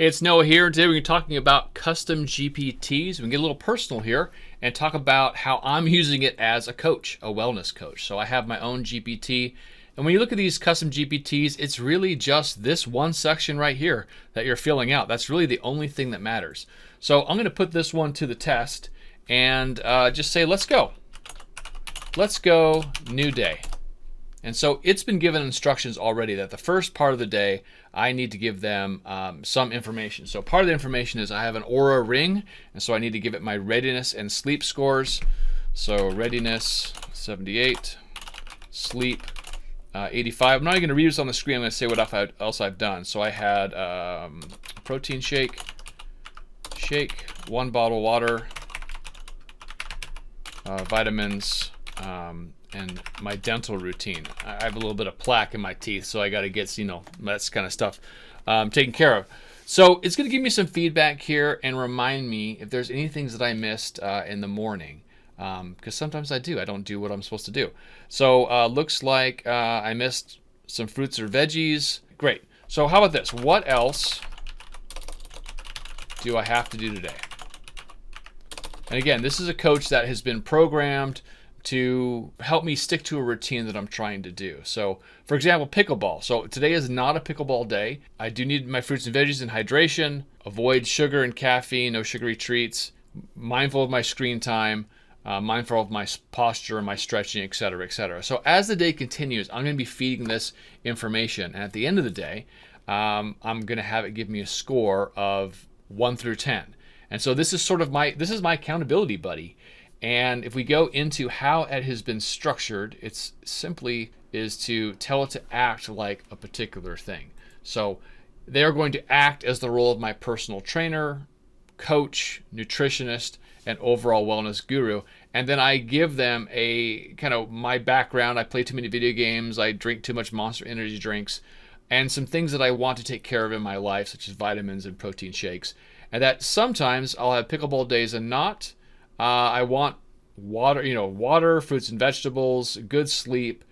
Hey, it's Noah here. Today we're talking about custom GPTs. We can get a little personal here and talk about how I'm using it as a coach, a wellness coach. So I have my own GPT. And when you look at these custom GPTs, it's really just this one section right here that you're filling out. That's really the only thing that matters. So I'm going to put this one to the test and just say, let's go. Let's go, new day. And so it's been given instructions already that the first part of the day, I need to give them some information. So part of the information is I have an Aura ring, and so I need to give it my readiness and sleep scores. So readiness, 78, sleep, 85. I'm not even going to read this on the screen. I'm going to say what else I've done. So I had protein shake, one bottle water, vitamins, and my dental routine. I have a little bit of plaque in my teeth, so I got to get, that kind of stuff taken care of. So it's going to give me some feedback here and remind me if there's any things that I missed in the morning, because sometimes I do. I don't do what I'm supposed to do. So looks like I missed some fruits or veggies. Great. So how about this? What else do I have to do today? And again, this is a coach that has been programmed to help me stick to a routine that I'm trying to do. So for example, pickleball. So today is not a pickleball day. I do need my fruits and veggies and hydration, avoid sugar and caffeine, no sugary treats, mindful of my screen time, mindful of my posture and my stretching, etc., etc. So as the day continues, I'm going to be feeding this information. And at the end of the day, I'm going to have it give me a score of 1 through 10. And so this is sort of my accountability buddy. And if we go into how it has been structured, it's simply is to tell it to act like a particular thing. So they're going to act as the role of my personal trainer, coach, nutritionist, and overall wellness guru. And then I give them a kind of my background. I play too many video games. I drink too much Monster Energy drinks, and some things that I want to take care of in my life, such as vitamins and protein shakes. And that sometimes I'll have pickleball days and not. I want water, water, fruits and vegetables, good sleep,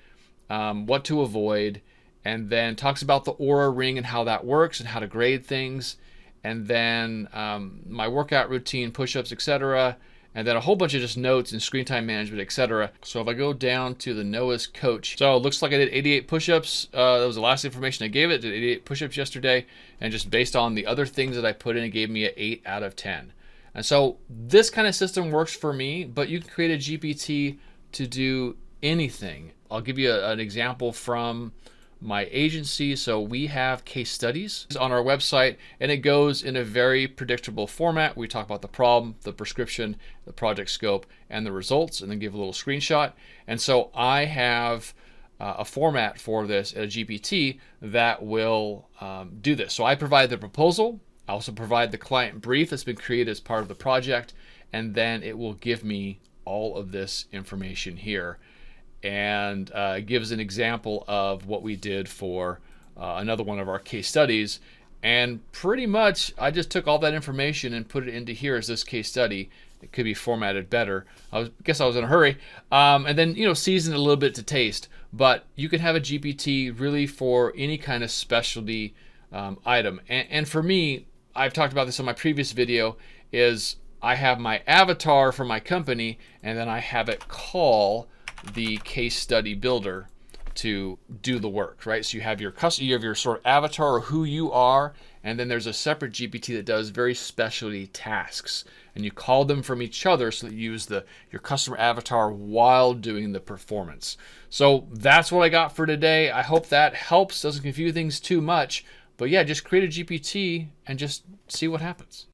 what to avoid, and then talks about the Aura ring and how that works and how to grade things, and then my workout routine, push-ups, etc., and then a whole bunch of just notes and screen time management, etc. So if I go down to the Noah's coach, so it looks like I did 88 push-ups. That was the last information I gave it. Did 88 push-ups yesterday, and just based on the other things that I put in, it gave me an 8 out of 10. And so this kind of system works for me, but you can create a GPT to do anything. I'll give you an example from my agency. So we have case studies on our website, and it goes in a very predictable format. We talk about the problem, the prescription, the project scope, and the results, and then give a little screenshot. And so I have a format for this at a GPT that will do this. So I provide the proposal. I also provide the client brief that's been created as part of the project, and then it will give me all of this information here, and gives an example of what we did for another one of our case studies. And pretty much I just took all that information and put it into here as this case study. It could be formatted better. I guess I was in a hurry. And then, season it a little bit to taste. But you can have a GPT really for any kind of specialty item. And for me, I've talked about this in my previous video, is I have my avatar for my company, and then I have it call the case study builder to do the work, right? So you have your sort of avatar or who you are, and then there's a separate GPT that does very specialty tasks, and you call them from each other so that you use your customer avatar while doing the performance. So that's what I got for today. I hope that helps, doesn't confuse things too much. But yeah, just create a GPT and just see what happens.